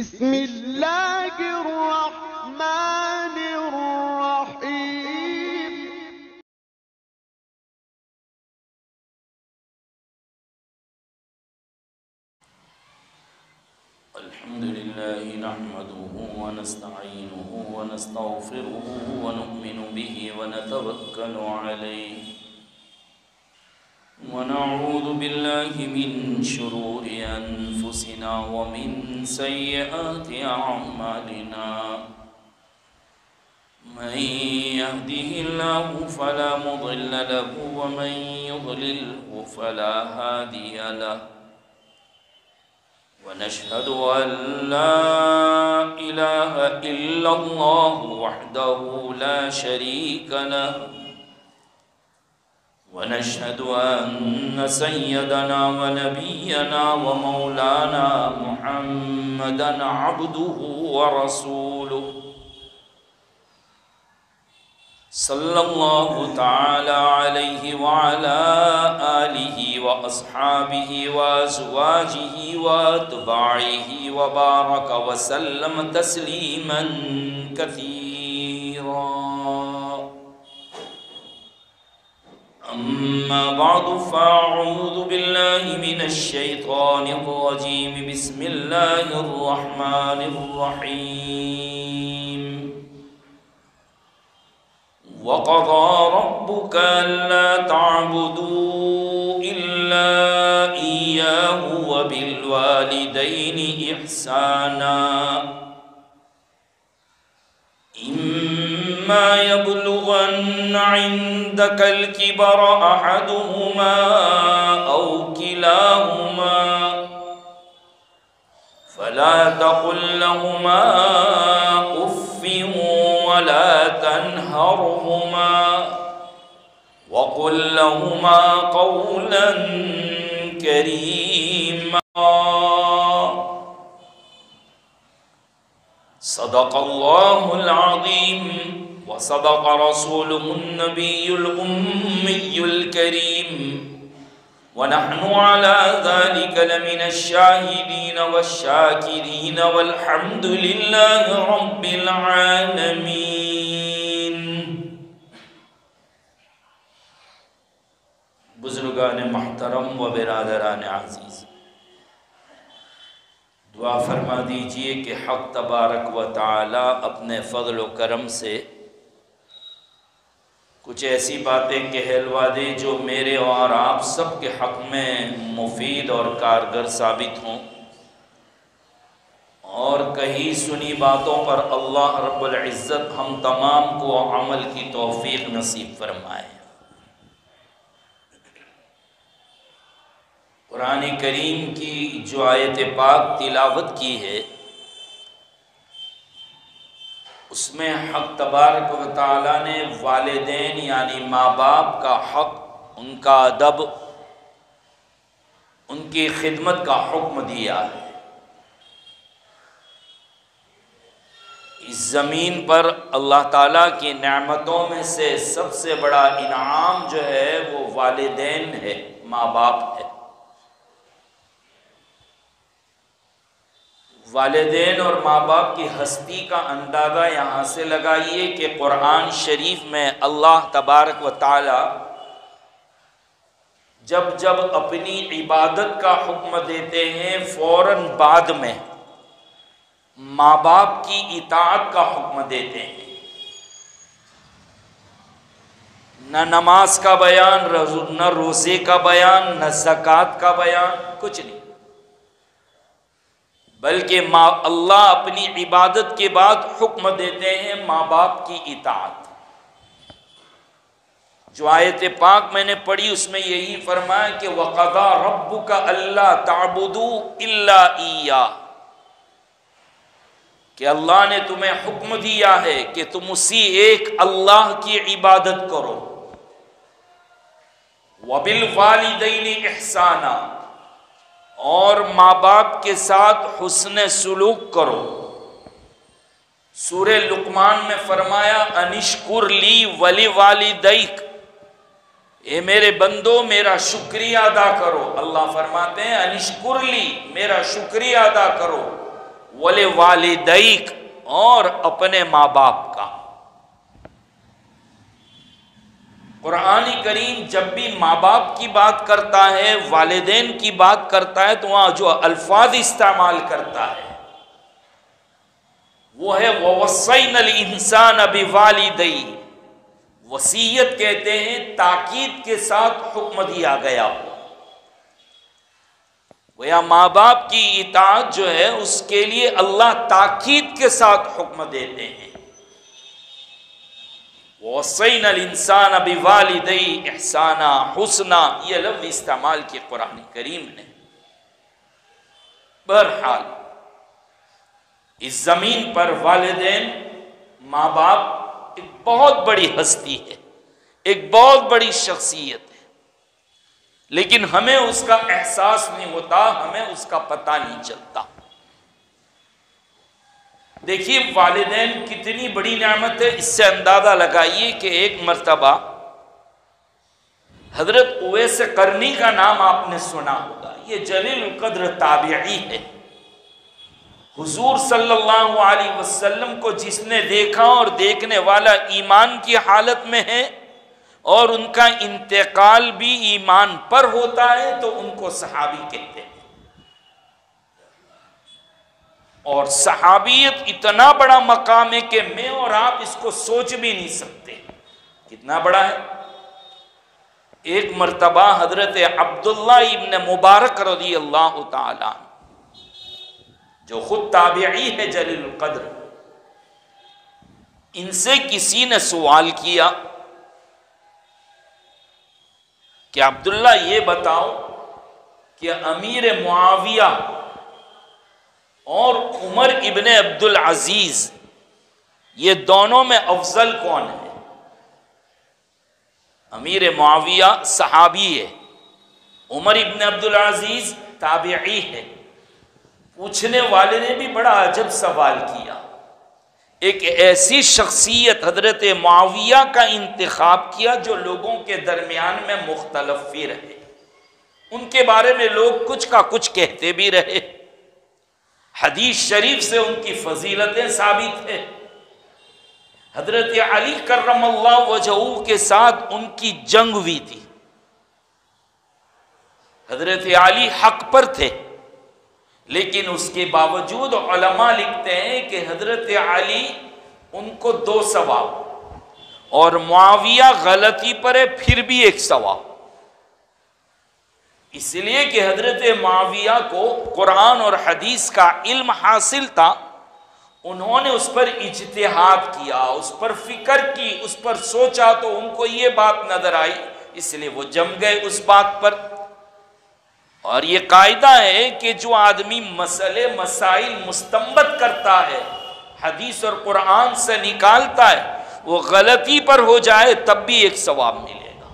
بسم اللہ الرحمن الرحیم الحمد لله نحمده ونستعينه ونستغفره ونؤمن به ونتوكل عليه ونعوذ بالله من شرور أنفسنا ومن سيئات أعمالنا من يهده الله فلا مضل له ومن يضلله فلا هادي له ونشهد أن لا إله إلا الله وحده لا شريك له ونشهد أن سيدنا ونبينا ومولانا محمدا عبده ورسوله صلى الله تعالى عليه وعلى آله وأصحابه وأزواجه وأتباعه وبارك وسلم تسليما كثيرا أما بعد فأعوذ بالله من الشيطان الرجيم بسم الله الرحمن الرحيم وقضى ربك ألا تعبدوا إلا إياه وبالوالدين إحسانا إما يبلغن عندك الكبر أحدهما أو كلاهما فلا تقل لهما أف ولا تنهرهما وقل لهما قولا كريما صدق الله العظيم وصدق رسوله النبي الأمي الكريم ونحن على ذلك لمن الشاهدين والشاكرين والحمد لله رب العالمين. بزرگان محترم و برادران عزیز، دعا فرما دیجئے کہ حق تبارک و تعالی اپنے فضل و کرم سے کچھ ایسی باتیں کہلوا دے جو میرے اور آپ سب کے حق میں مفید اور کارگر ثابت ہوں، اور کہیں سنی باتوں پر اللہ رب العزت ہم تمام کو عمل کی توفیق نصیب فرمائے۔ قرآن کریم کی جو آیت پاک تلاوت کی ہے، اس میں حق تبارک و تعالیٰ نے والدین یعنی ماں باپ کا حق، ان کا ادب، ان کی خدمت کا حکم دیا ہے۔ اس زمین پر اللہ تعالیٰ کی نعمتوں میں سے سب سے بڑا انعام جو ہے وہ والدین ہے، ماں باپ ہے۔ والدین اور ماں باپ کی ہستی کا اندازہ یہاں سے لگائیے کہ قرآن شریف میں اللہ تبارک و تعالی جب جب اپنی عبادت کا حکم دیتے ہیں فوراً بعد میں ماں باپ کی اطاعت کا حکم دیتے ہیں۔ نہ نماز کا بیان، نہ روزے کا بیان، نہ زکوٰۃ کا بیان، کچھ نہیں، بلکہ اللہ اپنی عبادت کے بعد حکم دیتے ہیں ماں باپ کی اطاعت۔ جو آیت پاک میں نے پڑھی اس میں یہی فرمایا کہ وَقَضَى رَبُّكَ أَلَّا تَعْبُدُوا إِلَّا إِيَّاهُ، کہ اللہ نے تمہیں حکم دیا ہے کہ تم اسی ایک اللہ کی عبادت کرو۔ وَبِالْوَالِدَيْنِ إِحْسَانًا، اور ماں باپ کے ساتھ حسن سلوک کرو۔ سورہ لقمان میں فرمایا انشکر لی ولی والدیک، اے میرے بندو میرا شکریہ ادا کرو۔ اللہ فرماتے ہیں انشکر لی، میرا شکریہ ادا کرو، وَلِوَالِدَيْكَ، اور اپنے ماں باپ کا۔ قرآن کریم جب بھی ماں باپ کی بات کرتا ہے، والدین کی بات کرتا ہے، تو وہاں جو الفاظ استعمال کرتا ہے وہ ہے وَوَصَّيْنَا الْإِنسَانَ بِوَالِدَيْهِ، وصیت کہتے ہیں تاکید کے ساتھ حکم دیا گیا ہو۔ گویا ماں باپ کی اطاعت جو ہے اس کے لیے اللہ تاکید کے ساتھ حکم دیتے ہیں۔ وَوَصَّيْنَا الْإِنسَانَ بِوَالِدَيْهِ إِحْسَانًا، حسنا، یہ لفظ استعمال کی قرآن کریم نے۔ بہرحال اس زمین پر والدین، ماں باپ ایک بہت بڑی ہستی ہے، ایک بہت بڑی شخصیت ہے، لیکن ہمیں اس کا احساس نہیں ہوتا، ہمیں اس کا پتہ نہیں چلتا۔ دیکھیے والدین کتنی بڑی نعمت ہے، اس سے اندازہ لگائیے کہ ایک مرتبہ حضرت اویس قرنی کا نام آپ نے سنا ہوگا، یہ جلیل القدر تابعی ہے۔ حضور صلی اللہ علیہ وسلم کو جس نے دیکھا اور دیکھنے والا ایمان کی حالت میں ہے، اور ان کا انتقال بھی ایمان پر ہوتا ہے، تو ان کو صحابی کہتے ہیں۔ اور صحابیت اتنا بڑا مقام ہے کہ میں اور آپ اس کو سوچ بھی نہیں سکتے، کتنا بڑا ہے۔ ایک مرتبہ حضرت عبداللہ ابن مبارک رضی اللہ تعالی عنہ، جو خود تابعی ہے جلیل القدر، ان سے کسی نے سوال کیا کہ عبداللہ یہ بتاؤ کہ امیر معاویہ اور عمر ابن عبدالعزیز، یہ دونوں میں افضل کون ہے؟ امیر معاویہ صحابی ہے، عمر ابن عبدالعزیز تابعی ہے۔ پوچھنے والے نے بھی بڑا عجب سوال کیا، ایک ایسی شخصیت حضرت معاویہ کا انتخاب کیا جو لوگوں کے درمیان میں مختلف بھی رہے، ان کے بارے میں لوگ کچھ کا کچھ کہتے بھی رہے، حدیث شریف سے ان کی فضیلتیں ثابت ہیں، حضرت علی کرم اللہ وجہہ کے ساتھ ان کی جنگ ہوئی تھی، حضرت علی حق پر تھے، لیکن اس کے باوجود علماء لکھتے ہیں کہ حضرت علی ان کو 2 ثواب اور معاویہ غلطی پر ہے پھر بھی 1 ثواب، اس لیے کہ حضرت معاویہ کو قرآن اور حدیث کا علم حاصل تھا، انہوں نے اس پر اجتہاد کیا، اس پر فکر کی، اس پر سوچا، تو ان کو یہ بات نظر آئی، اس لیے وہ جم گئے اس بات پر۔ اور یہ قاعدہ ہے کہ جو آدمی مسائل مستنبط کرتا ہے، حدیث اور قرآن سے نکالتا ہے، وہ غلطی پر ہو جائے تب بھی 1 ثواب ملے گا۔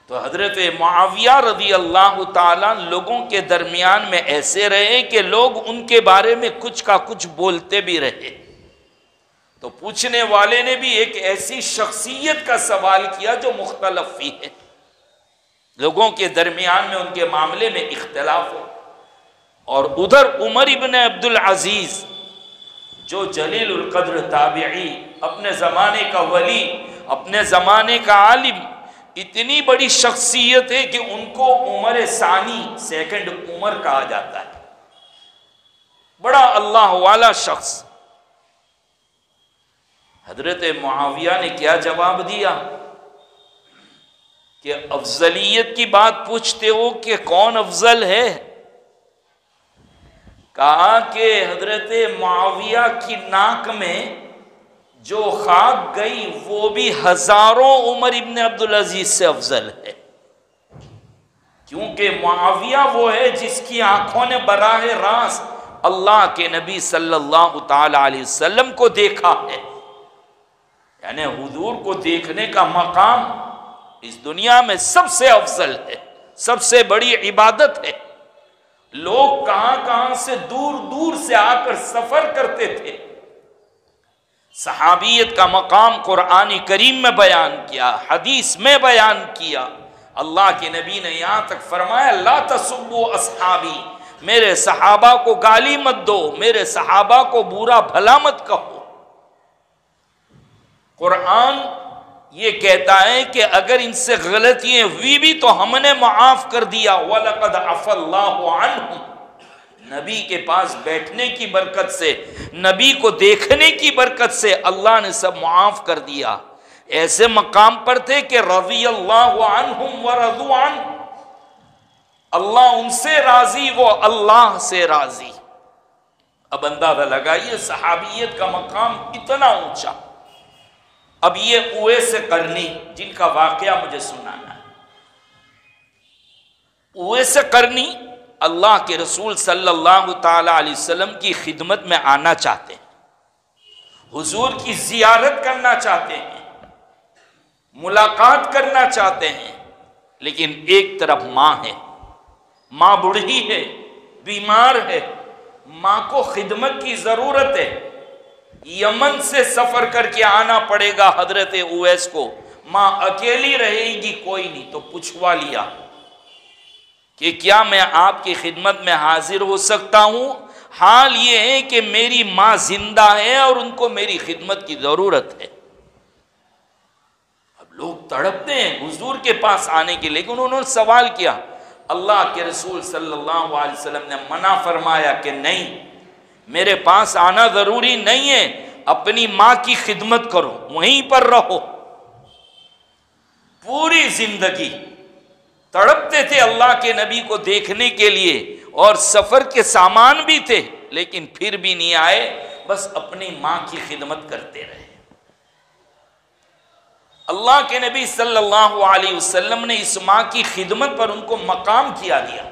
تو حضرت معاویہ رضی اللہ تعالیٰ لوگوں کے درمیان میں ایسے رہے کہ لوگ ان کے بارے میں کچھ کا کچھ بولتے بھی رہے، تو پوچھنے والے نے بھی ایک ایسی شخصیت کا سوال کیا جو مختلف بھی ہے، لوگوں کے درمیان میں ان کے معاملے میں اختلاف ہو۔ اور ادھر عمر ابن عبدالعزیز جو جلیل القدر تابعی، اپنے زمانے کا ولی، اپنے زمانے کا عالم، اتنی بڑی شخصیت ہے کہ ان کو عمر ثانی، سیکنڈ عمر کہا جاتا ہے، بڑا اللہ والا شخص۔ حضرت معاویہ نے کیا جواب دیا کہ افضلیت کی بات پوچھتے ہو کہ کون افضل ہے؟ کہا کہ حضرت معاویہ کی ناک میں جو خاک گئی وہ بھی ہزاروں عمر ابن عبدالعزیز سے افضل ہے، کیونکہ معاویہ وہ ہے جس کی آنکھوں نے براہ راست اللہ کے نبی صلی اللہ تعالی علیہ وسلم کو دیکھا ہے، یعنی حضور کو دیکھنے کا مقام اس دنیا میں سب سے افضل ہے، سب سے بڑی عبادت ہے۔ لوگ کہاں کہاں سے دور دور سے آ کر سفر کرتے تھے۔ صحابیت کا مقام قرآن کریم میں بیان کیا، حدیث میں بیان کیا، اللہ کے نبی نے یہاں تک فرمایا لا تسبوا اصحابی میرے صحابہ کو گالی مت دو، میرے صحابہ کو برا بھلا مت کہو۔ قرآن یہ کہتا ہے کہ اگر ان سے غلطیاں ہوئی بھی تو ہم نے معاف کر دیا۔ وَلَقَدْ عَفَا اللَّهُ عَنْهُمْ، نبی کے پاس بیٹھنے کی برکت سے، نبی کو دیکھنے کی برکت سے اللہ نے سب معاف کر دیا۔ ایسے مقام پر تھے کہ رضی اللہ عنہم ورضوا عنہ، اللہ ان سے راضی، وہ اللہ سے راضی۔ اب اندازہ لگائیے صحابیت کا مقام اتنا اونچا۔ اب یہ اویس قرنی جن کا واقعہ مجھے سنانا ہے۔ اویس قرنی اللہ کے رسول صلی اللہ تعالی علیہ وسلم کی خدمت میں آنا چاہتے ہیں، حضور کی زیارت کرنا چاہتے ہیں، ملاقات کرنا چاہتے ہیں، لیکن ایک طرف ماں ہے، ماں بوڑھی ہے، بیمار ہے، ماں کو خدمت کی ضرورت ہے، یمن سے سفر کر کے آنا پڑے گا حضرت اویس کو، ماں اکیلی رہے گی، کوئی نہیں، تو پوچھوا لیا کہ کیا میں آپ کی خدمت میں حاضر ہو سکتا ہوں؟ حال یہ ہے کہ میری ماں زندہ ہے اور ان کو میری خدمت کی ضرورت ہے۔ اب لوگ تڑپتے ہیں حضور کے پاس آنے کے، لیکن انہوں نے سوال کیا، اللہ کے رسول صلی اللہ علیہ وسلم نے منع فرمایا کہ نہیں، میرے پاس آنا ضروری نہیں ہے، اپنی ماں کی خدمت کرو، وہیں پر رہو۔ پوری زندگی تڑپتے تھے اللہ کے نبی کو دیکھنے کے لیے، اور سفر کے سامان بھی تھے، لیکن پھر بھی نہیں آئے، بس اپنی ماں کی خدمت کرتے رہے۔ اللہ کے نبی صلی اللہ علیہ وسلم نے اس ماں کی خدمت پر ان کو مقام کیا دیا۔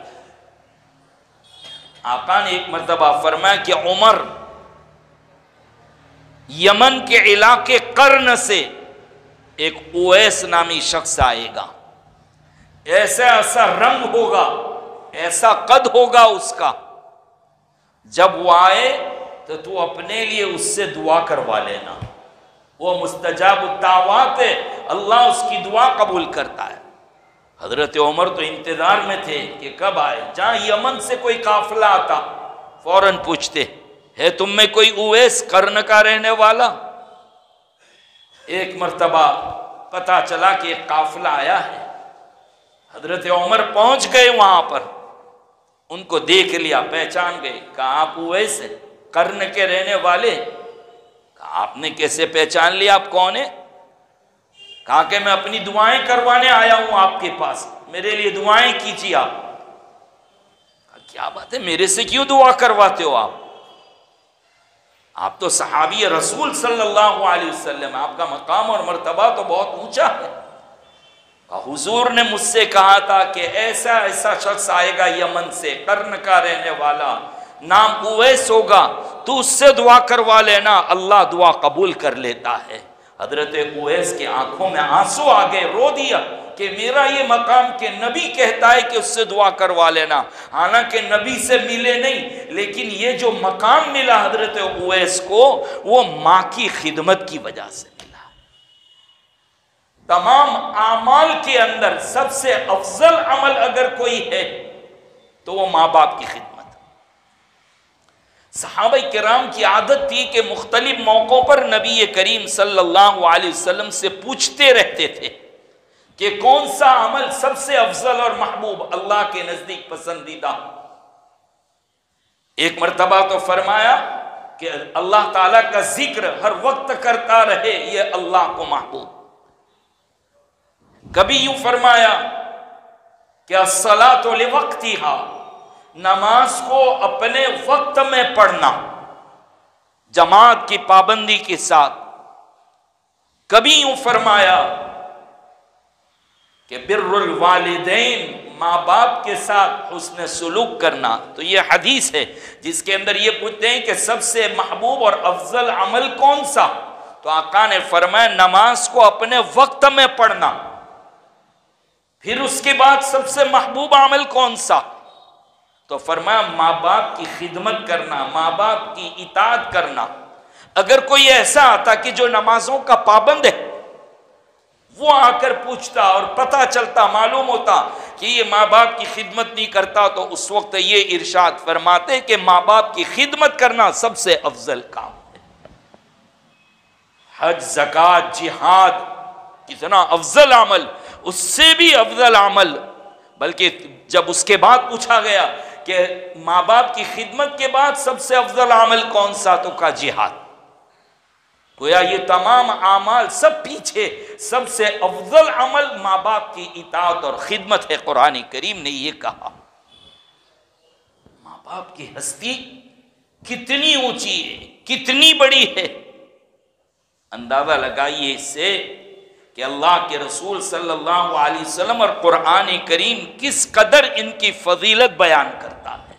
آقا نے ایک مرتبہ فرمایا کہ عمر، یمن کے علاقے قرن سے ایک اویس نامی شخص آئے گا، ایسا ایسا رنگ ہوگا، ایسا قد ہوگا اس کا، جب وہ آئے تو اپنے لیے اس سے دعا کروا لینا، وہ مستجاب الدعوات ہے، اللہ اس کی دعا قبول کرتا ہے۔ حضرت عمر تو انتظار میں تھے کہ کب آئے، جہاں یمن سے کوئی قافلہ آتا فوراً پوچھتے، ہے تم میں کوئی اویس قرن کا رہنے والا؟ ایک مرتبہ پتہ چلا کہ ایک قافلہ آیا ہے، حضرت عمر پہنچ گئے وہاں پر، ان کو دیکھ لیا، پہچان گئے، کہا آپ اویس ہیں، قرن کے رہنے والے؟ کہا آپ نے کیسے پہچان لیا، آپ کون ہیں؟ کہا کہ میں اپنی دعائیں کروانے آیا ہوں آپ کے پاس، میرے لیے دعائیں کیجیے آپ۔ کہا کیا بات ہے، میرے سے کیوں دعا کرواتے ہو آپ تو صحابی رسول صلی اللہ علیہ وسلم، آپ کا مقام اور مرتبہ تو بہت اونچا ہے۔ حضور نے مجھ سے کہا تھا کہ ایسا ایسا شخص آئے گا یمن سے، قرن کا رہنے والا، نام اویس ہوگا، تو اس سے دعا کروا لینا، اللہ دعا قبول کر لیتا ہے۔ حضرت اویس کے آنکھوں میں آنسو آ گئے، رو دیا کہ میرا یہ مقام کہ نبی کہتا ہے کہ اس سے دعا کروا لینا، حالانکہ نبی سے ملے نہیں، لیکن یہ جو مقام ملا حضرت اویس کو، وہ ماں کی خدمت کی وجہ سے ملا۔ تمام اعمال کے اندر سب سے افضل عمل اگر کوئی ہے تو وہ ماں باپ کی خدمت۔ صحابہ کرام کی عادت تھی کہ مختلف موقعوں پر نبی کریم صلی اللہ علیہ وسلم سے پوچھتے رہتے تھے کہ کون سا عمل سب سے افضل اور محبوب، اللہ کے نزدیک پسندیدہ۔ ایک مرتبہ تو فرمایا کہ اللہ تعالیٰ کا ذکر ہر وقت کرتا رہے، یہ اللہ کو محبوب۔ کبھی یوں فرمایا کہ الصلاۃ لوقتہا، نماز کو اپنے وقت میں پڑھنا، جماعت کی پابندی کے ساتھ۔ کبھی یوں فرمایا کہ بر الوالدین، ماں باپ کے ساتھ حسن سلوک کرنا۔ تو یہ حدیث ہے جس کے اندر یہ پوچھتے ہیں کہ سب سے محبوب اور افضل عمل کون سا، تو آقا نے فرمایا نماز کو اپنے وقت میں پڑھنا۔ پھر اس کے بعد سب سے محبوب عمل کون سا، تو فرمایا ماں باپ کی خدمت کرنا، ماں باپ کی اطاعت کرنا۔ اگر کوئی ایسا آتا کہ جو نمازوں کا پابند ہے، وہ آ کر پوچھتا اور پتہ چلتا، معلوم ہوتا کہ یہ ماں باپ کی خدمت نہیں کرتا، تو اس وقت یہ ارشاد فرماتے کہ ماں باپ کی خدمت کرنا سب سے افضل کام ہے۔ حج، زکوٰۃ، جہاد کتنا افضل عمل، اس سے بھی افضل عمل، بلکہ جب اس کے بعد پوچھا گیا کہ ماں باپ کی خدمت کے بعد سب سے افضل عمل کون سا، تو کہا جہاد۔ گویا یہ تمام اعمال سب پیچھے، سب سے افضل عمل ماں باپ کی اطاعت اور خدمت ہے۔ قرآن کریم نے یہ کہا۔ ماں باپ کی ہستی کتنی اونچی ہے، کتنی بڑی ہے، اندازہ لگائیے اس سے کہ اللہ کے رسول صلی اللہ علیہ وسلم اور قرآن کریم کس قدر ان کی فضیلت بیان کرتا ہے۔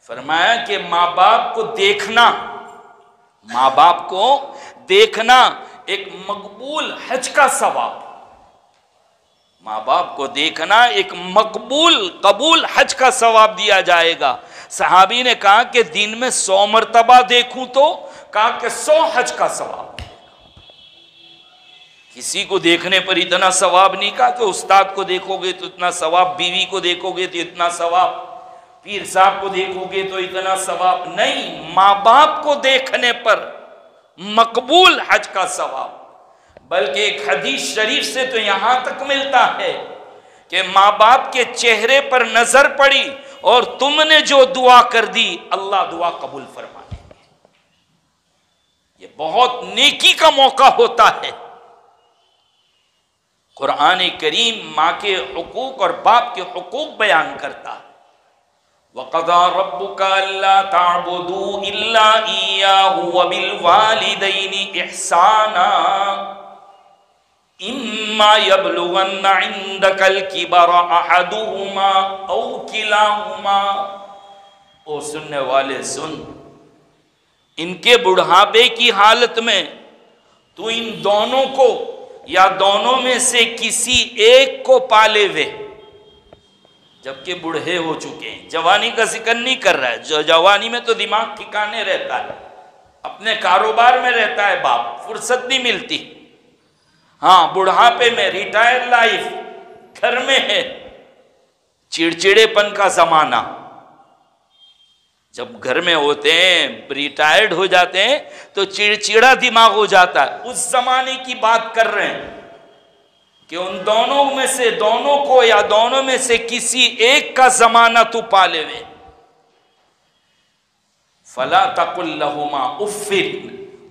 فرمایا کہ ماں باپ کو دیکھنا، ماں باپ کو دیکھنا ایک مقبول حج کا ثواب، ماں باپ کو دیکھنا ایک قبول حج کا ثواب دیا جائے گا۔ صحابی نے کہا کہ دن میں 100 مرتبہ دیکھوں تو، کہا کہ 100 حج کا ثواب۔ کسی کو دیکھنے پر اتنا ثواب نہیں کہا کہ استاد کو دیکھو گے تو اتنا ثواب، بیوی کو دیکھو گے تو اتنا ثواب، پیر صاحب کو دیکھو گے تو اتنا ثواب نہیں، ماں باپ کو دیکھنے پر مقبول حج کا ثواب۔ بلکہ ایک حدیث شریف سے تو یہاں تک ملتا ہے کہ ماں باپ کے چہرے پر نظر پڑی اور تم نے جو دعا کر دی اللہ دعا قبول فرما لیں گے۔ یہ بہت نیکی کا موقع ہوتا ہے۔ قرآن کریم ماں کے حقوق اور باپ کے حقوق بیان کرتا ہے۔ وَقَضَىٰ رَبُّكَ أَلَّا تَعْبُدُوا إِلَّا إِيَّاهُ وَبِالْوَالِدَيْنِ إِحْسَانًا إِمَّا يَبْلُغَنَّ عِندَكَ الْكِبَرَ أَحَدُهُمَا أَوْ كِلَاهُمَا۔ او سننے والے سن، ان کے بڑھاپے کی حالت میں تو ان دونوں کو یا دونوں میں سے کسی ایک کو پالے ہوئے، جبکہ بوڑھے ہو چکے ہیں، جوانی کا ذکر نہیں کر رہا ہے، جو جوانی میں تو دماغ ٹھکانے رہتا ہے، اپنے کاروبار میں رہتا ہے، باپ فرصت نہیں ملتی۔ ہاں بڑھاپے میں ریٹائر لائف گھر میں ہے، چڑچڑے پن کا زمانہ، جب گھر میں ہوتے ہیں ریٹائرڈ ہو جاتے ہیں تو چڑچڑا دماغ ہو جاتا ہے، اس زمانے کی بات کر رہے ہیں کہ ان دونوں میں سے دونوں کو یا دونوں میں سے کسی ایک کا زمانہ تو پالے ہوئے۔ فَلَا تَقُلْ لَهُمَا اُفٍّ،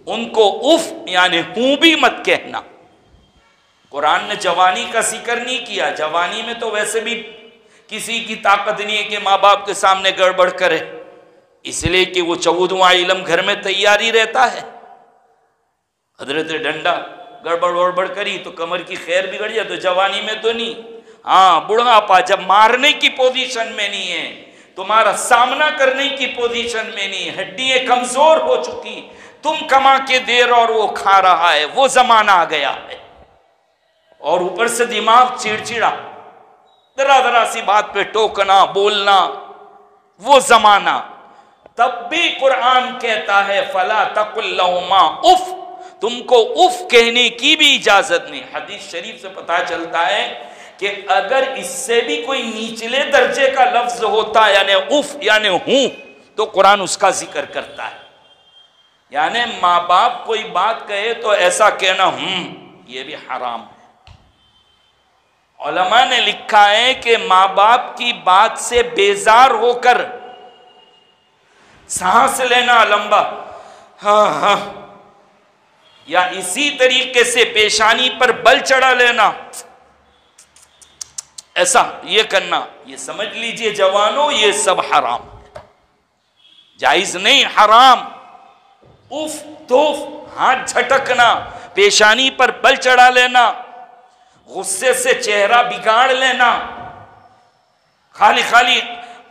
ان کو اف یعنی ہوں بھی مت کہنا۔ قرآن نے جوانی کا ذکر نہیں کیا، جوانی میں تو ویسے بھی کسی کی طاقت نہیں ہے کہ ماں باپ کے سامنے گڑبڑ کرے، اس لیے کہ وہ 14واں علم گھر میں تیاری رہتا ہے۔ حضرت ڈنڈا گڑبڑ وڑبڑ کری تو کمر کی خیر بگڑ جائے، تو جوانی میں تو نہیں، ہاں بڑھاپا جب مارنے کی پوزیشن میں نہیں ہے، تمہارا سامنا کرنے کی پوزیشن میں نہیں، ہڈیاں کمزور ہو چکی، تم کما کے دے رہے اور وہ کھا رہا ہے، وہ زمانہ آ گیا ہے۔ اور اوپر سے دماغ چڑچڑا، ذرا سی بات پہ ٹوکنا بولنا، وہ زمانہ۔ تب بھی قرآن کہتا ہے فَلَا تَقُلْ لَهُمَا اُفٍّ، تم کو اف کہنے کی بھی اجازت نہیں۔ حدیث شریف سے پتہ چلتا ہے کہ اگر اس سے بھی کوئی نیچلے درجے کا لفظ ہوتا ہے یعنی اف یعنی ہوں، تو قرآن اس کا ذکر کرتا ہے۔ یعنی ماں باپ کوئی بات کہے تو ایسا کہنا یہ بھی حرام ہے۔ علماء نے لکھا ہے کہ ماں باپ کی بات سے بیزار ہو کر سانس لینا لمبا ہاں یا اسی طریقے سے پیشانی پر بل چڑھا لینا، ایسا یہ کرنا، یہ سمجھ لیجئے جوانوں یہ سب حرام ہے، جائز نہیں، حرام۔ اف توف، ہاتھ جھٹکنا، پیشانی پر بل چڑھا لینا، غصے سے چہرہ بگاڑ لینا، خالی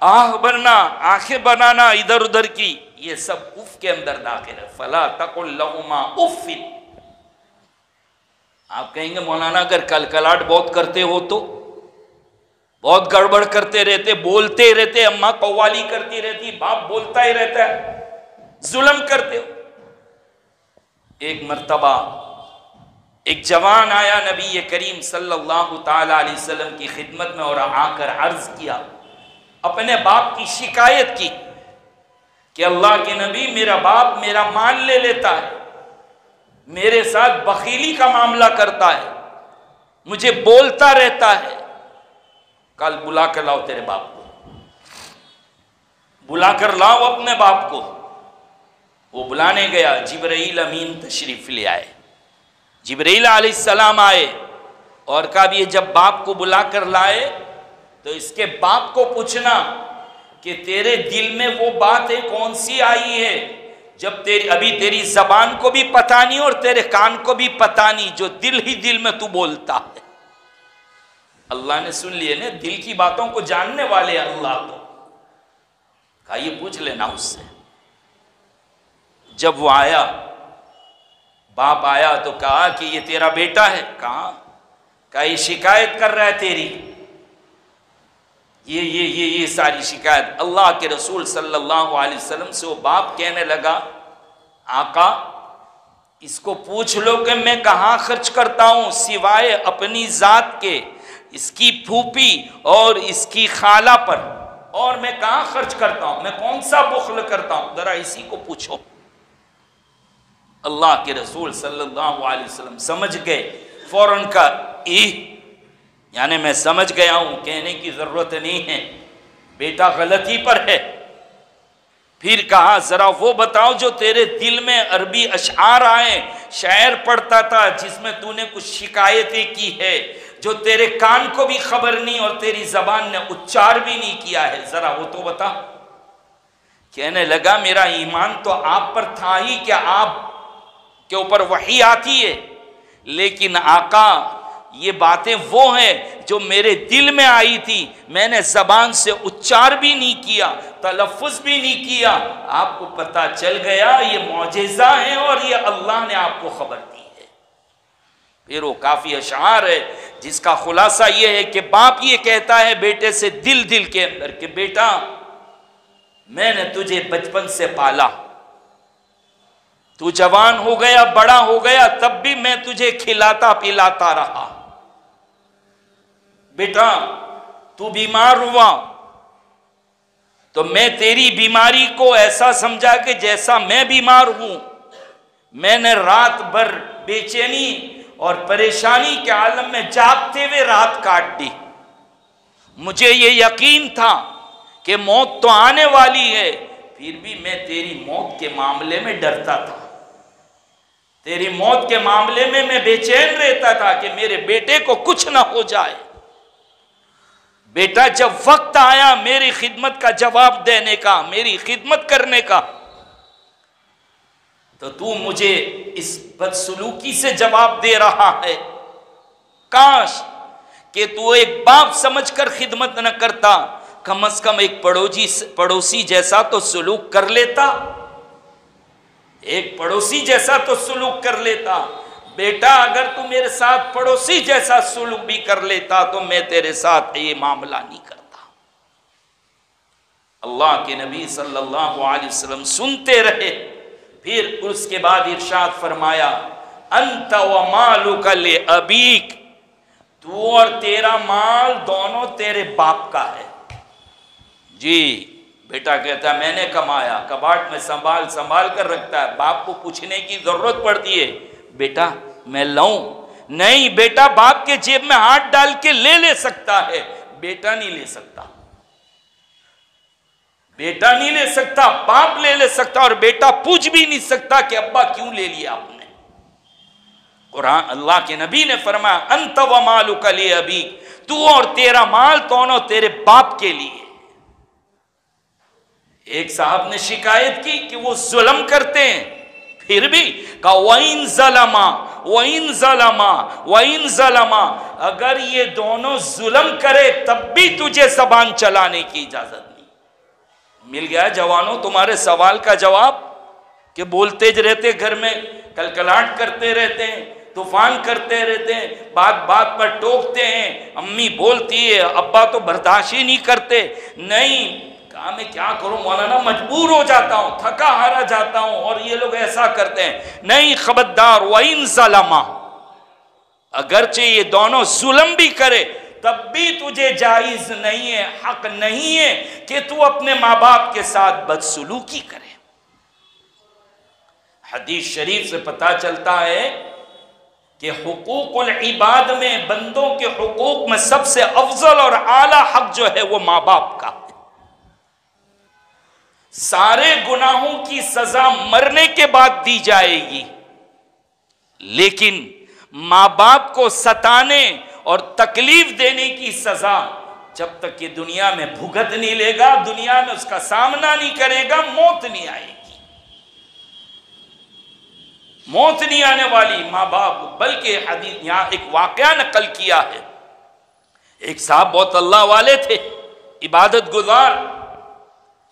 آہ بننا، آنکھیں بنانا ادھر ادھر کی، یہ سب اف کے اندر داخل ہے۔ فَلَا تَقُلْ لَهُمَا اُفٍّ۔ آپ کہیں گے مولانا اگر کلکلاٹ بہت کرتے ہو تو، بہت گڑبڑ کرتے رہتے، بولتے رہتے، اماں قوالی کرتی رہتی، باپ بولتا ہی رہتا ہے، ظلم کرتے ہو۔ ایک مرتبہ ایک جوان آیا نبی کریم صلی اللہ تعالی علیہ وسلم کی خدمت میں اور آ کر عرض کیا، اپنے باپ کی شکایت کی کہ اللہ کے نبی میرا باپ میرا مال لے لیتا ہے، میرے ساتھ بخیلی کا معاملہ کرتا ہے، مجھے بولتا رہتا ہے، کل بلا کر لاؤ تیرے باپ کو، بلا کر لاؤ اپنے باپ کو۔ وہ بلانے گیا، جبرائیل امین تشریف لے آئے، جبرائیل علیہ السلام آئے اور کہا بھی جب باپ کو بلا کر لائے تو اس کے باپ کو پوچھنا کہ تیرے دل میں وہ باتیں کون سی آئی ہے جب ابھی تیری زبان کو بھی پتہ نہیں اور تیرے کان کو بھی پتہ نہیں، جو دل ہی دل میں تو بولتا ہے۔ اللہ نے سن لیے نا، دل کی باتوں کو جاننے والے اللہ تو کہا یہ پوچھ لینا اس سے۔ جب وہ آیا، باپ آیا تو کہا کہ یہ تیرا بیٹا ہے؟ کہا یہ شکایت کر رہا ہے تیری، یہ ساری شکایت۔ اللہ کے رسول صلی اللہ علیہ وسلم سے وہ باپ کہنے لگا، آقا اس کو پوچھ لو کہ میں کہاں خرچ کرتا ہوں سوائے اپنی ذات کے، اس کی پھوپھی اور اس کی خالہ پر، اور میں کہاں خرچ کرتا ہوں، میں کون سا بخل کرتا ہوں، ذرا اسی کو پوچھو۔ اللہ کے رسول صلی اللہ علیہ وسلم سمجھ گئے، فوراً کا یعنی میں سمجھ گیا ہوں، کہنے کی ضرورت نہیں ہے، بیٹا غلطی پر ہے۔ پھر کہا ذرا وہ بتاؤ جو تیرے دل میں عربی اشعار آئے، شعر پڑھتا تھا جس میں تو نے کچھ شکایتیں کی ہے، جو تیرے کان کو بھی خبر نہیں اور تیری زبان نے اچار بھی نہیں کیا ہے، ذرا وہ تو بتا۔ کہنے لگا میرا ایمان تو آپ پر تھا ہی کہ آپ کے اوپر وحی آتی ہے، لیکن آقا یہ باتیں وہ ہیں جو میرے دل میں آئی تھی، میں نے زبان سے اچار بھی نہیں کیا، تلفظ بھی نہیں کیا، آپ کو پتہ چل گیا یہ معجزہ ہیں اور یہ اللہ نے آپ کو خبر دی ہے۔ پھر وہ کافی اشعار ہے جس کا خلاصہ یہ ہے کہ باپ یہ کہتا ہے بیٹے سے دل کے اندر کہ بیٹا میں نے تجھے بچپن سے پالا، تو جوان ہو گیا، بڑا ہو گیا، تب بھی میں تجھے کھلاتا پلاتا رہا۔ بیٹا تو بیمار ہوا تو میں تیری بیماری کو ایسا سمجھا کہ جیسا میں بیمار ہوں، میں نے رات بھر بے چینی اور پریشانی کے عالم میں جاگتے ہوئے رات کاٹ دی۔ مجھے یہ یقین تھا کہ موت تو آنے والی ہے، پھر بھی میں تیری موت کے معاملے میں ڈرتا تھا، تیری موت کے معاملے میں بے چین رہتا تھا کہ میرے بیٹے کو کچھ نہ ہو جائے۔ بیٹا جب وقت آیا میری خدمت کا جواب دینے کا، میری خدمت کرنے کا، تو مجھے اس بدسلوکی سے جواب دے رہا ہے، کاش کہ تو ایک باپ سمجھ کر خدمت نہ کرتا، کم از کم ایک پڑوسی جیسا تو سلوک کر لیتا، ایک پڑوسی جیسا تو سلوک کر لیتا۔ بیٹا اگر تو میرے ساتھ پڑوسی جیسا سلوک بھی کر لیتا تو میں تیرے ساتھ یہ معاملہ نہیں کرتا۔ اللہ کے نبی صلی اللہ علیہ وسلم سنتے رہے، پھر اس کے بعد ارشاد فرمایا انت ومالک لابیک، تو اور تیرا مال دونوں تیرے باپ کا ہے۔ جی بیٹا کہتا ہے میں نے کمایا، کباڑ میں سنبھال کر رکھتا ہے، باپ کو پوچھنے کی ضرورت پڑتی ہے بیٹا میں لاؤں؟ نہیں بیٹا باپ کے جیب میں ہاتھ ڈال کے لے سکتا ہے، بیٹا نہیں لے سکتا، بیٹا نہیں لے سکتا، باپ لے سکتا، اور بیٹا پوچھ بھی نہیں سکتا کہ ابا کیوں لے لیا آپ نے۔ قرآن اللہ کے نبی نے فرمایا انت ومالک لابیک، تو اور تیرا مال دونوں تیرے باپ کے لیے۔ ایک صاحب نے شکایت کی کہ وہ ظلم کرتے ہیں، پھر بھی کہا وَإِن ظَلَمَا، اگر یہ دونوں ظلم کرے تب بھی تجھے زبان چلانے کی اجازت نہیں۔ مل گیا جوانوں تمہارے سوال کا جواب کہ بولتے رہتے، گھر میں کلکلاٹ کرتے رہتے ہیں، طوفان کرتے رہتے ہیں، بات پر ٹوکتے ہیں، امی بولتی ہے، ابا تو برداشت ہی نہیں کرتے۔ نہیں کہا میں کیا کروں مولانا، مجبور ہو جاتا ہوں، تھکا ہارا جاتا ہوں، اور یہ لوگ ایسا کرتے ہیں۔ نہیں خبردار، وَإِن ظَلَمَا، اگرچہ یہ دونوں ظلم بھی کرے تب بھی تجھے جائز نہیں ہے، حق نہیں ہے کہ تو اپنے ماں باپ کے ساتھ بدسلوکی کرے۔ حدیث شریف سے پتہ چلتا ہے کہ حقوق العباد میں، بندوں کے حقوق میں سب سے افضل اور اعلیٰ حق جو ہے وہ ماں باپ کا ہے۔ سارے گناہوں کی سزا مرنے کے بعد دی جائے گی، لیکن ماں باپ کو ستانے اور تکلیف دینے کی سزا جب تک کہ دنیا میں بھگت نہیں لے گا، دنیا میں اس کا سامنا نہیں کرے گا، موت نہیں آئے گی۔ موت نہیں آنے والی ماں باپ، بلکہ حدیث یہاں ایک واقعہ نقل کیا ہے۔ ایک صاحب بہت اللہ والے تھے، عبادت گزار،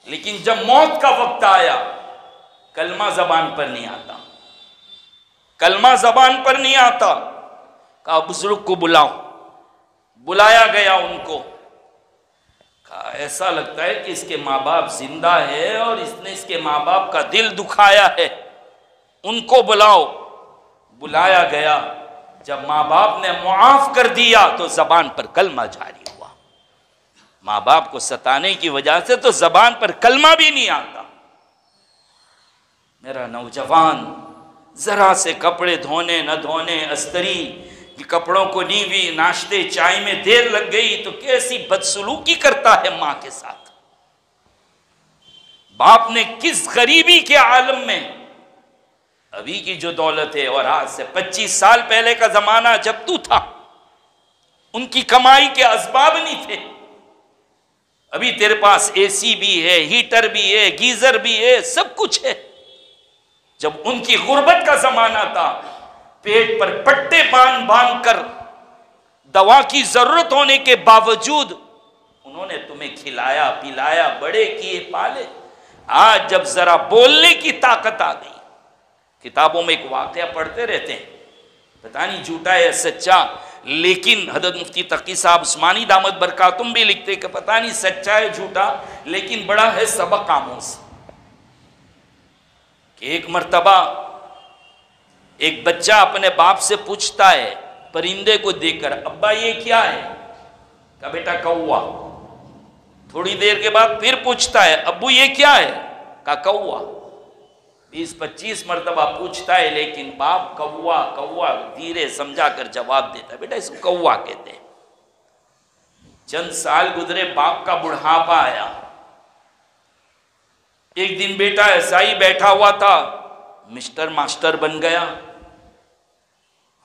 لیکن جب موت کا وقت آیا کلمہ زبان پر نہیں آتا، کلمہ زبان پر نہیں آتا، کہا بزرگ کو بلاؤ۔ بلایا گیا ان کو، کہا ایسا لگتا ہے کہ اس کے ماں باپ زندہ ہے اور اس نے اس کے ماں باپ کا دل دکھایا ہے، ان کو بلاؤ۔ بلایا گیا، جب ماں باپ نے معاف کر دیا تو زبان پر کلمہ جاری ہوا۔ ماں باپ کو ستانے کی وجہ سے تو زبان پر کلمہ بھی نہیں آتا۔ میرا نوجوان ذرا سے کپڑے دھونے نہ دھونے، استری کپڑوں کو نیوی، ناشتے چائے میں دیر لگ گئی تو کیسی بدسلوکی کرتا ہے ماں کے ساتھ۔ باپ نے کس غریبی کے عالم میں، ابھی کی جو دولت ہے اور آج سے 25 سال پہلے کا زمانہ جب تو تھا، ان کی کمائی کے اسباب نہیں تھے۔ ابھی تیرے پاس اے سی بھی ہے، ہیٹر بھی ہے، گیزر بھی ہے، سب کچھ ہے۔ جب ان کی غربت کا زمانہ تھا، پیٹ پر پٹے باندھ کر دوا کی ضرورت ہونے کے باوجود انہوں نے تمہیں کھلایا پلایا، بڑے کیے پالے۔ آج جب ذرا بولنے کی طاقت آ گئی، کتابوں میں ایک واقعہ پڑھتے رہتے ہیں، پتہ نہیں جھوٹا ہے سچا، لیکن حضرت مفتی تقی صاحب عثمانی دامت برکاتم بھی لکھتے کہ پتہ نہیں سچا ہے جھوٹا، لیکن بڑا ہے سبق آموز، کہ ایک مرتبہ ایک بچہ اپنے باپ سے پوچھتا ہے پرندے کو دیکھ کر، ابا یہ کیا ہے؟ کہا بیٹا کوا۔ تھوڑی دیر کے بعد پھر پوچھتا ہے، ابو یہ کیا ہے؟ کہا کوا۔ 20-25 مرتبہ پوچھتا ہے، لیکن باپ کوا کوا دھیرے سمجھا کر جواب دیتا ہے، بیٹا اس کو کوا کہتے ہیں۔ چند سال گزرے، باپ کا بڑھاپا آیا۔ ایک دن بیٹا ایسا ہی بیٹھا ہوا تھا، مسٹر ماسٹر بن گیا۔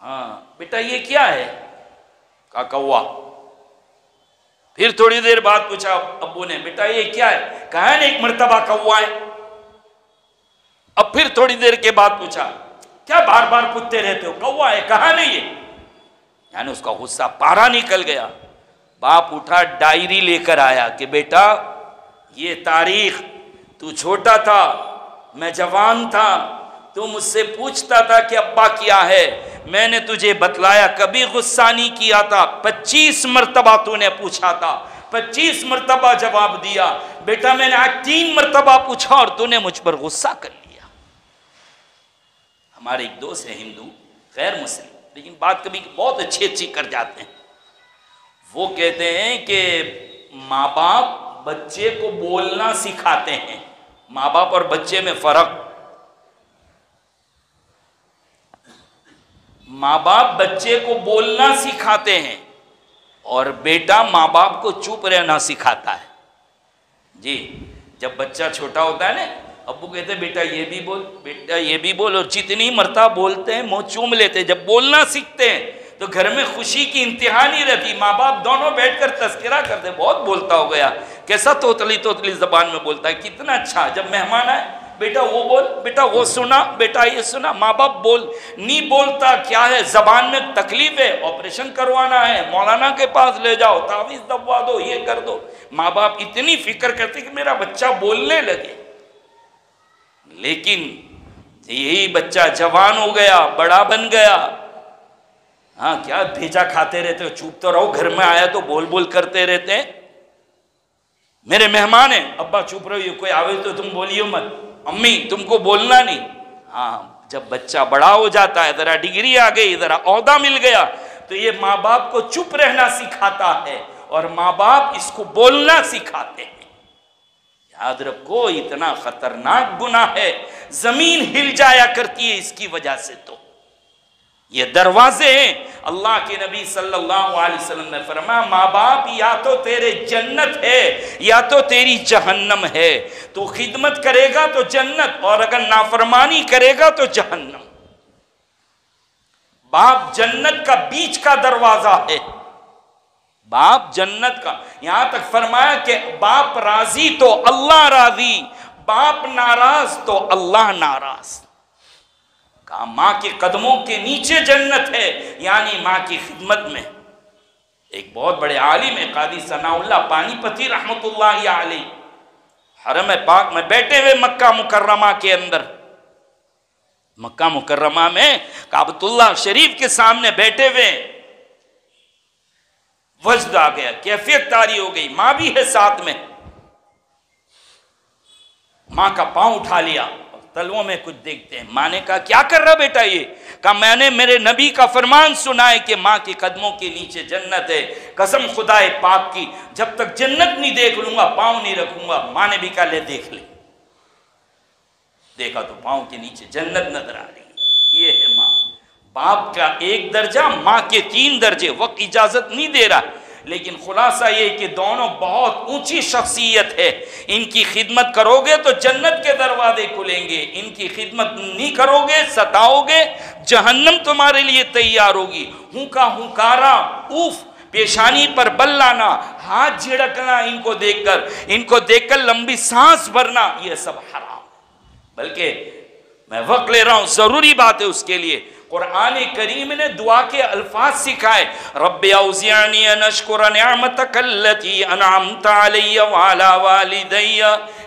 ہاں بیٹا یہ کیا ہے؟ کہا کوا۔ پھر تھوڑی دیر بعد پوچھا ابو نے، بیٹا یہ کیا ہے؟ کہا نا ایک مرتبہ کوا ہے۔ اب پھر تھوڑی دیر کے بعد پوچھا، کیا بار بار پوچھتے رہتے ہو؟ کوا ہے، کہا نہیں ہے۔ یعنی اس کا غصہ پارا نکل گیا۔ باپ اٹھا، ڈائری لے کر آیا کہ بیٹا یہ تاریخ، تو چھوٹا تھا میں جوان تھا، تو مجھ سے پوچھتا تھا کہ ابا کیا ہے، میں نے تجھے بتلایا، کبھی غصہ نہیں کیا تھا۔ 25 مرتبہ تو نے پوچھا تھا، 25 مرتبہ جواب دیا۔ بیٹا میں نے آج 3 مرتبہ پوچھا اور تو نے مجھ پر غصہ کر لیا۔ ہمارے ایک دوست ہیں ہندو، غیر مسلم، لیکن بات کبھی بہت اچھی کر جاتے ہیں۔ وہ کہتے ہیں کہ ماں باپ بچے کو بولنا سکھاتے ہیں۔ ماں باپ اور بچے میں فرق، ماں باپ بچے کو بولنا سکھاتے ہیں اور بیٹا ماں باپ کو چپ رہنا سکھاتا ہے۔ جی جب بچہ چھوٹا ہوتا ہے نا، ابو کہتے ہیں بیٹا یہ بھی بول، بیٹا یہ بھی بول، اور جتنی مرتبہ بولتے ہیں منہ چوم لیتے ہیں۔ جب بولنا سیکھتے ہیں تو گھر میں خوشی کی انتہا نہیں رہتی۔ ماں باپ دونوں بیٹھ کر تذکرہ کرتے ہیں، بہت بولتا ہو گیا، کیسا توتلی زبان میں بولتا ہے، کتنا اچھا۔ جب مہمان آئے، بیٹا وہ بول، بیٹا وہ سنا، بیٹا یہ سنا۔ ماں باپ بول نہیں بولتا، کیا ہے زبان میں تکلیف ہے، آپریشن کروانا ہے، مولانا کے پاس لے جاؤ، تعویذ دبوا دو، یہ کر دو۔ ماں باپ اتنی فکر کرتے کہ میرا بچہ بولنے لگے، لیکن یہی بچہ جوان ہو گیا، بڑا بن گیا، ہاں کیا بھیجا کھاتے رہتے ہو، چوپ تو رہو، گھر میں آیا تو بول بول کرتے رہتے ہیں۔ میرے مہمان ہیں، ابا چپ رہو، کوئی آوے تو تم بولیو مت، امی تم کو بولنا نہیں۔ ہاں جب بچہ بڑا ہو جاتا ہے، ذرا ڈگری آ گئی، ذرا عہدہ مل گیا، تو یہ ماں باپ کو چپ رہنا سکھاتا ہے اور ماں باپ اس کو بولنا سکھاتے ہیں۔ یاد رکھو اتنا خطرناک گناہ ہے، زمین ہل جایا کرتی ہے اس کی وجہ سے۔ تو یہ دروازے ہیں۔ اللہ کے نبی صلی اللہ علیہ وسلم نے فرمایا ماں باپ یا تو تیرے جنت ہے یا تو تیری جہنم ہے، تو خدمت کرے گا تو جنت، اور اگر نافرمانی کرے گا تو جہنم۔ باپ جنت کا بیچ کا دروازہ ہے، باپ جنت کا۔ یہاں تک فرمایا کہ باپ راضی تو اللہ راضی، باپ ناراض تو اللہ ناراض۔ کہا ماں کے قدموں کے نیچے جنت ہے، یعنی ماں کی خدمت میں۔ ایک بہت بڑے عالم ہے قاضی ثناء اللہ پانی پتی رحمت اللہ علیہ، حرم پاک میں بیٹھے ہوئے مکہ مکرمہ کے اندر، مکہ مکرمہ میں کعبۃ اللہ شریف کے سامنے بیٹھے ہوئے، وجد آ گیا، کیفیت طاری ہو گئی، ماں بھی ہے ساتھ میں۔ ماں کا پاؤں اٹھا لیا، تلووں میں کچھ دیکھتے ہیں۔ ماں نے کہا کیا کر رہا بیٹا یہ؟ کہا میں نے میرے نبی کا فرمان سنا ہے کہ ماں کے قدموں کے نیچے جنت ہے، قسم خدا پاک کی جب تک جنت نہیں دیکھ لوں گا پاؤں نہیں رکھوں گا۔ ماں نے بھی کہا لے دیکھ لے، دیکھا تو پاؤں کے نیچے جنت نظر آ رہی۔ یہ ہے ماں باپ کا ایک درجہ، ماں کے 3 درجے۔ وقت اجازت نہیں دے رہا، لیکن خلاصہ یہ کہ دونوں بہت اونچی شخصیت ہے۔ ان کی خدمت کرو گے تو جنت کے دروازے کھلیں گے، ان کی خدمت نہیں کرو گے، ستاؤ گے، جہنم تمہارے لیے تیار ہوگی۔ ہونکا ہنکارا، اوف، پیشانی پر بل لانا، ہاتھ جھڑکنا ان کو دیکھ کر لمبی سانس بھرنا، یہ سب حرام۔ بلکہ میں وقت لے رہا ہوں، ضروری بات ہے اس کے لیے۔ قرآن کریم نے دعا کے الفاظ سکھائے، رب اوزعنی ان اشکر نعمتک التی انعمت علی وعلی والدی،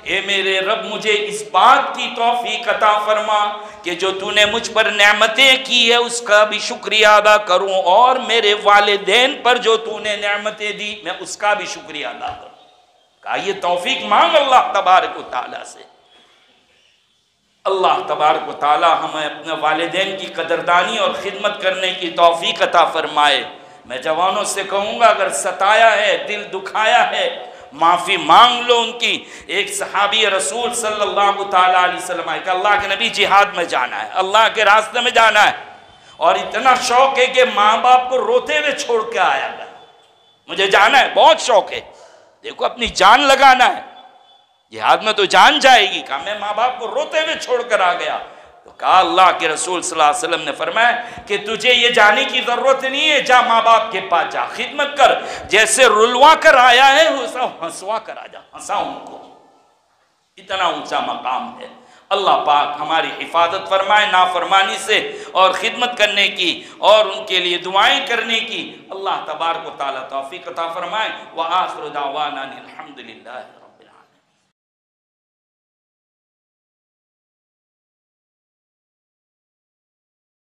اے میرے رب مجھے اس بات کی توفیق عطا فرما کہ جو تو نے مجھ پر نعمتیں کی ہے اس کا بھی شکریہ ادا کروں، اور میرے والدین پر جو تو نے نعمتیں دی میں اس کا بھی شکریہ ادا کروں۔ کہا یہ توفیق مانگ اللہ تبارک و تعالیٰ سے۔ اللہ تبارک و تعالی ہمیں اپنے والدین کی قدردانی اور خدمت کرنے کی توفیق عطا فرمائے۔ میں جوانوں سے کہوں گا اگر ستایا ہے، دل دکھایا ہے، معافی مانگ لو ان کی۔ ایک صحابی رسول صلی اللہ تعالیٰ علیہ وسلم کہ اللہ کے نبی جہاد میں جانا ہے، اللہ کے راستے میں جانا ہے، اور اتنا شوق ہے کہ ماں باپ کو روتے ہوئے چھوڑ کے آیا گیا، مجھے جانا ہے، بہت شوق ہے۔ دیکھو اپنی جان لگانا ہے، جہاد میں تو جان جائے گی۔ کہا میں ماں باپ کو روتے ہوئے چھوڑ کر آ گیا۔ تو کہا اللہ کے رسول صلی اللہ علیہ وسلم نے فرمایا کہ تجھے یہ جانے کی ضرورت نہیں ہے، جا ماں باپ کے پاس جا، خدمت کر، جیسے رلوا کر آیا ہے ہنسوا کر آ جا، ہنسا ان کو۔ اتنا اونچا مقام ہے۔ اللہ پاک ہماری حفاظت فرمائے نافرمانی سے اور خدمت کرنے کی اور ان کے لیے دعائیں کرنے کی۔ اللہ تبارک و تعالیٰ توفیق عطا فرمائے۔ وآخر دعوانا الحمدللہ۔